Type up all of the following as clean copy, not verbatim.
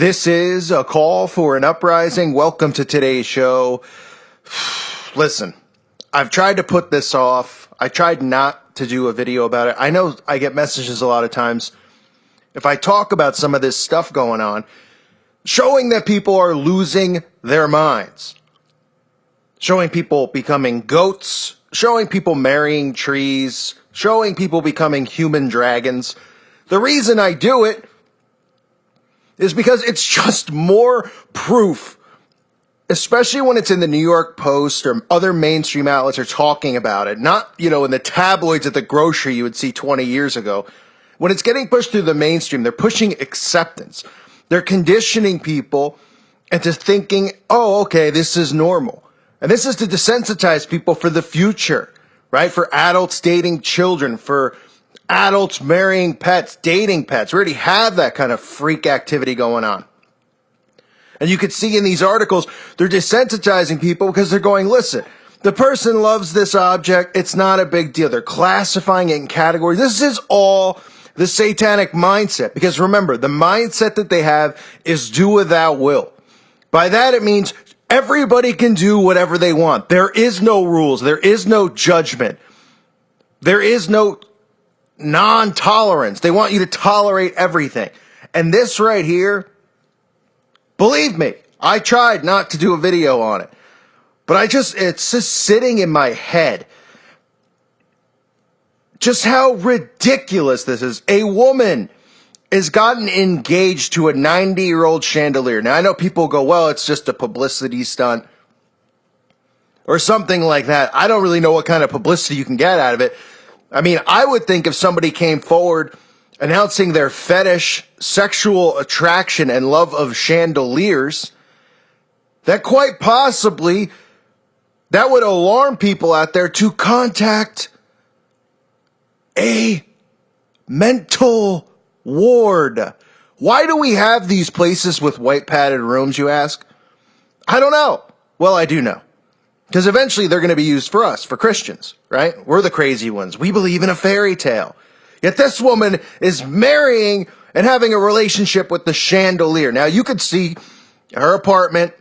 This is a call for an uprising. Welcome to today's show. Listen, I've tried to put this off. I tried not to do a video about it. I know I get messages a lot of times if I talk about some of this stuff going on, showing that people are losing their minds, showing people becoming goats, showing people marrying trees, showing people becoming human dragons. The reason I do it is because it's just more proof, especially when it's in the New York Post or other mainstream outlets are talking about it. Not, in the tabloids at the grocery you would see 20 years ago. When it's getting pushed through the mainstream, they're pushing acceptance. They're conditioning people into thinking, oh, okay, this is normal. And this is to desensitize people for the future, right? For adults dating children, for adults marrying pets, dating pets. We already have that kind of freak activity going on. And you could see in these articles, they're desensitizing people because they're going, listen, the person loves this object. It's not a big deal. They're classifying it in categories. This is all the satanic mindset. Because remember, the mindset that they have is do what thou will. By that, it means everybody can do whatever they want. There is no rules. There is no judgment. There is no non-tolerance. They want you to tolerate everything. And this right here, believe me, I tried not to do a video on it. But it's just sitting in my head. Just how ridiculous this is. A woman has gotten engaged to a 90-year-old chandelier. Now, I know people go, well, it's just a publicity stunt or something like that. I don't really know what kind of publicity you can get out of it. I mean, I would think if somebody came forward announcing their fetish, sexual attraction, and love of chandeliers, that quite possibly that would alarm people out there to contact a mental ward. Why do we have these places with white padded rooms, you ask? I don't know. Well, I do know. Because eventually they're going to be used for us, for Christians, right? We're the crazy ones. We believe in a fairy tale. Yet this woman is marrying and having a relationship with the chandelier. Now, you could see her apartment.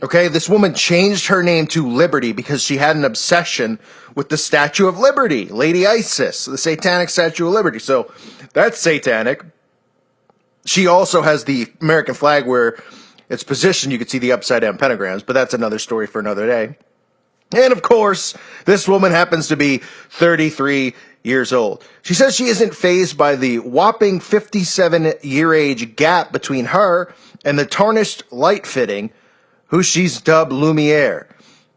Okay, this woman changed her name to Liberty because she had an obsession with the Statue of Liberty, Lady Isis, the satanic Statue of Liberty. So that's satanic. She also has the American flag where it's positioned. You could see the upside down pentagrams, but that's another story for another day. And of course, this woman happens to be 33 years old. She says she isn't fazed by the whopping 57-year age gap between her and the tarnished light fitting, who she's dubbed Lumiere.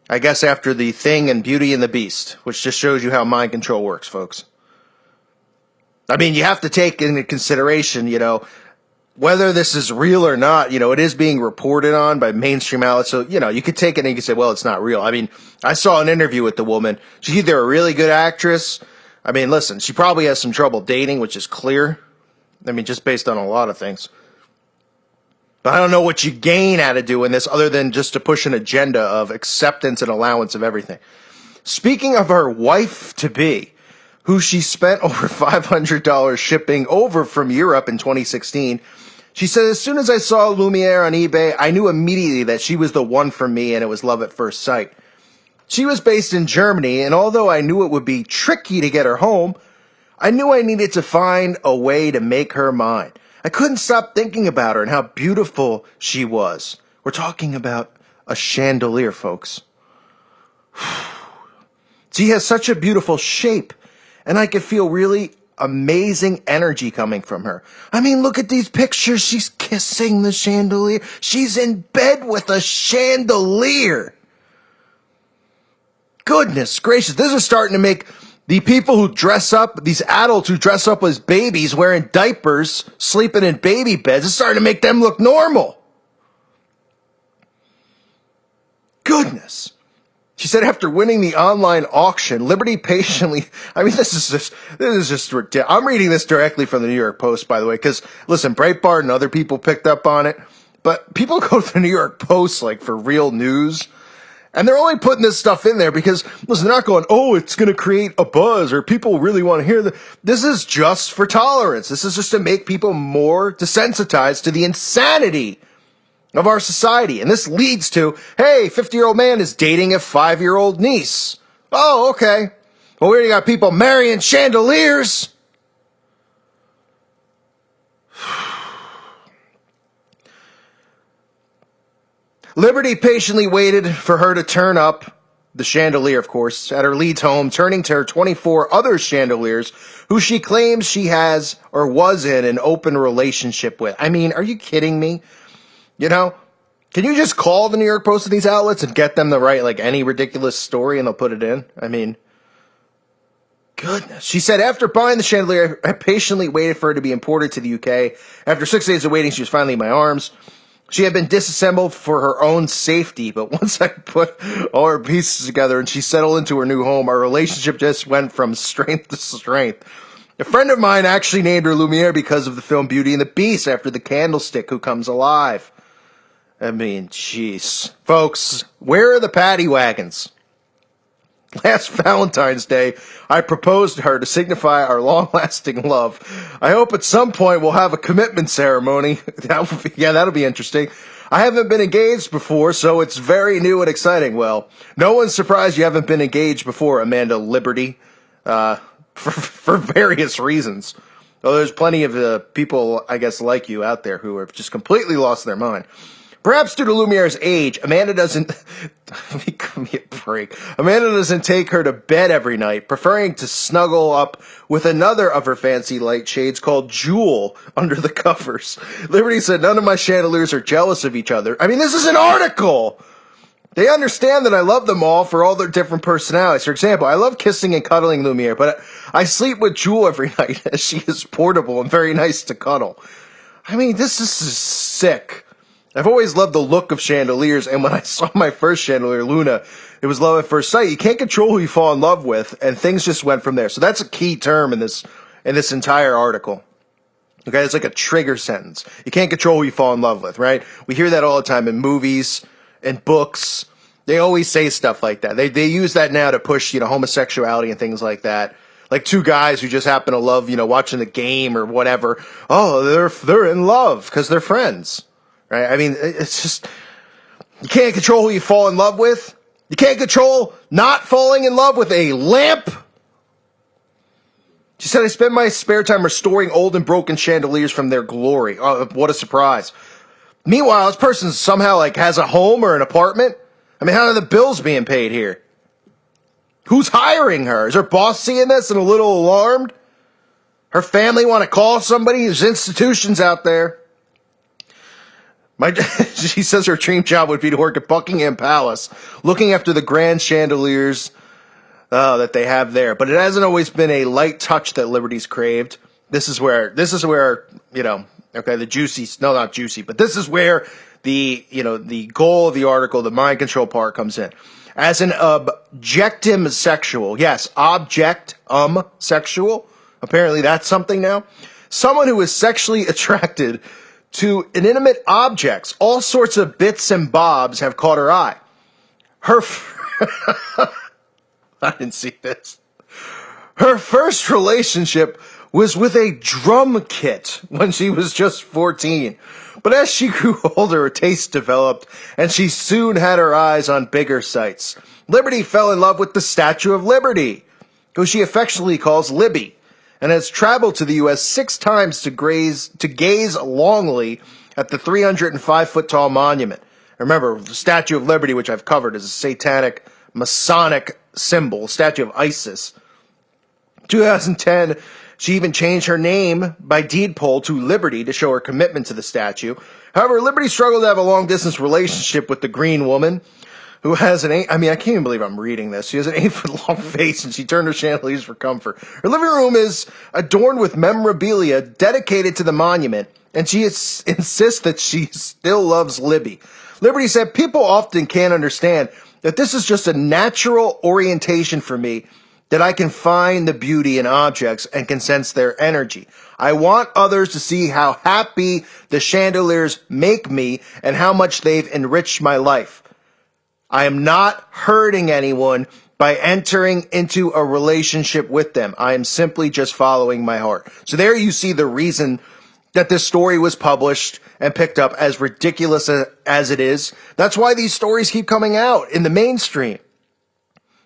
I guess after the Thing and Beauty and the Beast, which just shows you how mind control works, folks. I mean, you have to take into consideration, whether this is real or not. It is being reported on by mainstream outlets. So, you could take it and you could say, well, it's not real. I mean, I saw an interview with the woman. She's either a really good actress. I mean, listen, she probably has some trouble dating, which is clear. I mean, just based on a lot of things. But I don't know what you gain out of doing this other than just to push an agenda of acceptance and allowance of everything. Speaking of her wife-to-be, who she spent over $500 shipping over from Europe in 2016, she said, as soon as I saw Lumiere on eBay, I knew immediately that she was the one for me and it was love at first sight. She was based in Germany, and although I knew it would be tricky to get her home, I knew I needed to find a way to make her mine. I couldn't stop thinking about her and how beautiful she was. We're talking about a chandelier, folks. She has such a beautiful shape, and I could feel really amazing energy coming from her. I mean, look at these pictures. She's kissing the chandelier. She's in bed with a chandelier. Goodness gracious. This is starting to make the people who dress up, these adults who dress up as babies, wearing diapers, sleeping in baby beds, it's starting to make them look normal. Goodness. She said after winning the online auction, Liberty patiently, this is just ridiculous. I'm reading this directly from the New York Post, by the way, because, listen, Breitbart and other people picked up on it, but people go to the New York Post, for real news, And they're only putting this stuff in there because, listen, they're not going, oh, it's going to create a buzz or people really want to hear that. This is just for tolerance. This is just to make people more desensitized to the insanity of our society. And this leads to, hey, 50-year-old man is dating a 5-year-old niece. Oh, okay. Well, we already got people marrying chandeliers. Liberty patiently waited for her to turn up, the chandelier, of course, at her lead's home, turning to her 24 other chandeliers who she claims she has or was in an open relationship with. I mean, are you kidding me? You know, can you just call the New York Post and these outlets and get them to write like any ridiculous story and they'll put it in? I mean, goodness. She said, after buying the chandelier, I patiently waited for her to be imported to the UK. After 6 days of waiting, she was finally in my arms. She had been disassembled for her own safety, but once I put all her pieces together and she settled into her new home, our relationship just went from strength to strength. A friend of mine actually named her Lumiere because of the film Beauty and the Beast, after the candlestick who comes alive. I mean, jeez. Folks, where are the paddy wagons? Last Valentine's Day, I proposed to her to signify our long-lasting love. I hope at some point we'll have a commitment ceremony. That'll be interesting. I haven't been engaged before, so it's very new and exciting. Well, no one's surprised you haven't been engaged before, Amanda Liberty, for various reasons. Though there's plenty of people, I guess, like you out there who have just completely lost their mind. Perhaps due to Lumiere's age, Amanda doesn't give me a break. Amanda doesn't take her to bed every night, preferring to snuggle up with another of her fancy light shades called Jewel under the covers. Liberty said none of my chandeliers are jealous of each other. I mean, this is an article. They understand that I love them all for all their different personalities. For example, I love kissing and cuddling Lumiere, but I sleep with Jewel every night as she is portable and very nice to cuddle. I mean, this is sick. I've always loved the look of chandeliers, and when I saw my first chandelier, Luna, it was love at first sight. You can't control who you fall in love with, and things just went from there. So that's a key term in this entire article. Okay, it's like a trigger sentence. You can't control who you fall in love with, right? We hear that all the time in movies and books. They always say stuff like that. They use that now to push, homosexuality and things like that. Like two guys who just happen to love, watching the game or whatever. Oh, they're in love because they're friends. Right? I mean, it's just, you can't control who you fall in love with. You can't control not falling in love with a lamp. She said, I spend my spare time restoring old and broken chandeliers from their glory. Oh, what a surprise. Meanwhile, this person somehow has a home or an apartment. I mean, how are the bills being paid here? Who's hiring her? Is her boss seeing this and a little alarmed? Her family want to call somebody? There's institutions out there. She says her dream job would be to work at Buckingham Palace, looking after the grand chandeliers that they have there. But it hasn't always been a light touch that Liberty's craved. This is where the juicy, no, not juicy, but this is where the goal of the article, the mind control part, comes in. As an objectum sexual, yes, sexual. Apparently that's something now. Someone who is sexually attracted to inanimate objects, all sorts of bits and bobs have caught her eye. I didn't see this. Her first relationship was with a drum kit when she was just 14. But as she grew older, her taste developed, and she soon had her eyes on bigger sights. Liberty fell in love with the Statue of Liberty, who she affectionately calls Libby, and has traveled to the U.S. 6 times to gaze longly at the 305-foot-tall monument. Remember, the Statue of Liberty, which I've covered, is a satanic, Masonic symbol, statue of Isis. 2010, she even changed her name by deed poll to Liberty to show her commitment to the statue. However, Liberty struggled to have a long-distance relationship with the green woman, who has I can't even believe I'm reading this. She has an 8-foot-long face, and she turned her chandeliers for comfort. Her living room is adorned with memorabilia dedicated to the monument, and she insists that she still loves Libby. Liberty said, people often can't understand that this is just a natural orientation for me, that I can find the beauty in objects and can sense their energy. I want others to see how happy the chandeliers make me and how much they've enriched my life. I am not hurting anyone by entering into a relationship with them. I am simply just following my heart. So there you see the reason that this story was published and picked up, as ridiculous as it is. That's why these stories keep coming out in the mainstream.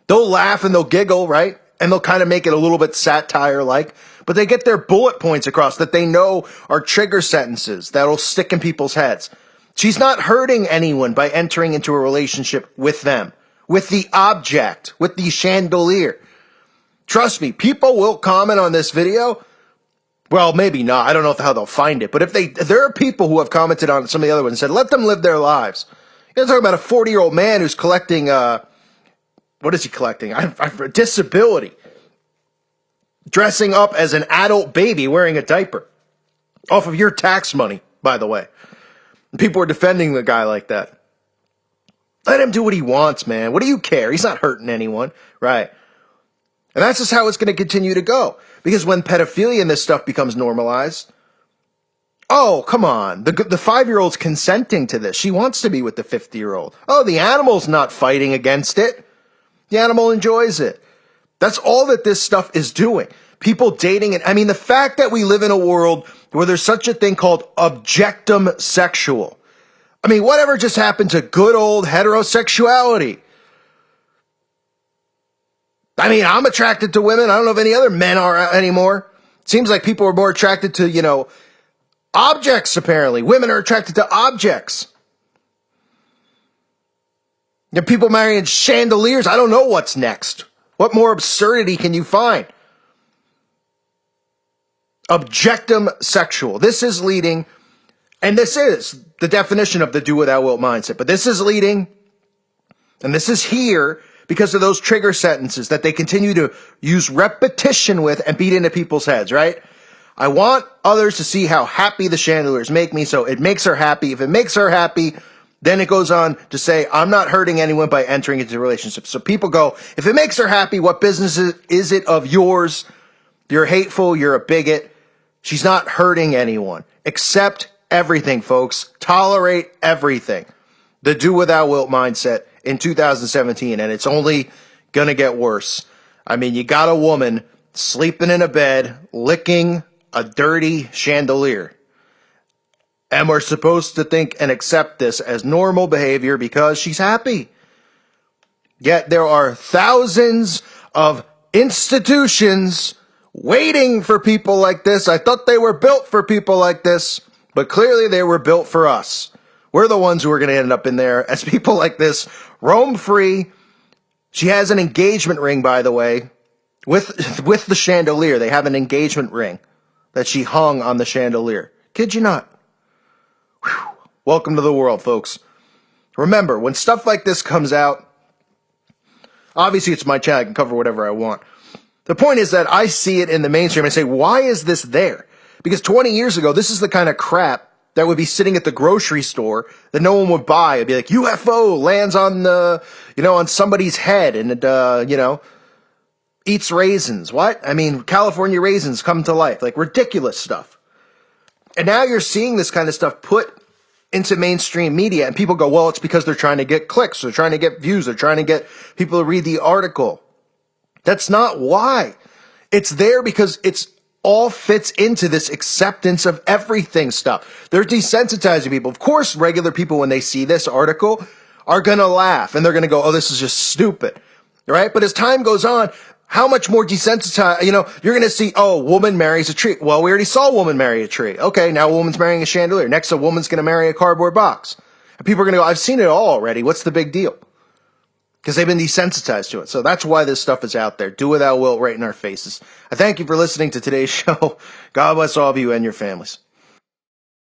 They'll laugh and they'll giggle, right? And they'll kind of make it a little bit satire-like, but they get their bullet points across that they know are trigger sentences that'll stick in people's heads. She's not hurting anyone by entering into a relationship with them, with the object, with the chandelier. Trust me, people will comment on this video. Well, maybe not. I don't know how they'll find it. But if there are people who have commented on some of the other ones and said, let them live their lives. You're talking about a 40-year-old man who's collecting, what is he collecting? A disability. Dressing up as an adult baby wearing a diaper. Off of your tax money, by the way. And people are defending the guy like that. Let him do what he wants, man. What do you care? He's not hurting anyone, right? And that's just how it's going to continue to go. Because when pedophilia and this stuff becomes normalized, oh, come on. The 5-year-old's consenting to this. She wants to be with the 50-year-old. Oh, the animal's not fighting against it. The animal enjoys it. That's all that this stuff is doing. People dating it. I mean, the fact that we live in a world where there's such a thing called objectum sexual. I mean, whatever just happened to good old heterosexuality? I mean, I'm attracted to women. I don't know if any other men are anymore. Seems like people are more attracted to, objects, apparently. Women are attracted to objects. People marrying chandeliers. I don't know what's next. What more absurdity can you find? Objectum sexual. This is leading, and this is the definition of the do what thou wilt mindset, but this is leading, and this is here because of those trigger sentences that they continue to use repetition with and beat into people's heads, right? I want others to see how happy the chandeliers make me, so it makes her happy. If it makes her happy, then it goes on to say, I'm not hurting anyone by entering into a relationship. So people go, if it makes her happy, what business is it of yours? You're hateful, you're a bigot. She's not hurting anyone. Accept everything, folks. Tolerate everything. The do what thou wilt mindset in 2017, and it's only gonna get worse. I mean, you got a woman sleeping in a bed, licking a dirty chandelier. And we're supposed to think and accept this as normal behavior because she's happy. Yet there are thousands of institutions waiting for people like this. I thought they were built for people like this, but clearly they were built for us. We're the ones who are going to end up in there as people like this roam free. She has an engagement ring, by the way, with the chandelier. They have an engagement ring that she hung on the chandelier. Kid you not. Whew. Welcome to the world, folks. Remember, when stuff like this comes out, obviously it's my channel. I can cover whatever I want. The point is that I see it in the mainstream and I say, why is this there? Because 20 years ago, this is the kind of crap that would be sitting at the grocery store that no one would buy. It'd be like, UFO lands on on somebody's head and it, eats raisins. What? I mean, California raisins come to life. Like ridiculous stuff. And now you're seeing this kind of stuff put into mainstream media and people go, well, it's because they're trying to get clicks. They're trying to get views. They're trying to get people to read the article. That's not why. It's there because it's all fits into this acceptance of everything stuff. They're desensitizing people. Of course, regular people, when they see this article, are going to laugh and they're going to go, oh, this is just stupid. Right? But as time goes on, how much more desensitized, you're going to see, oh, woman marries a tree. Well, we already saw a woman marry a tree. Okay, now a woman's marrying a chandelier. Next, a woman's going to marry a cardboard box. And people are going to go, I've seen it all already. What's the big deal? Because they've been desensitized to it. So that's why this stuff is out there. Do what thou wilt right in our faces. I thank you for listening to today's show. God bless all of you and your families.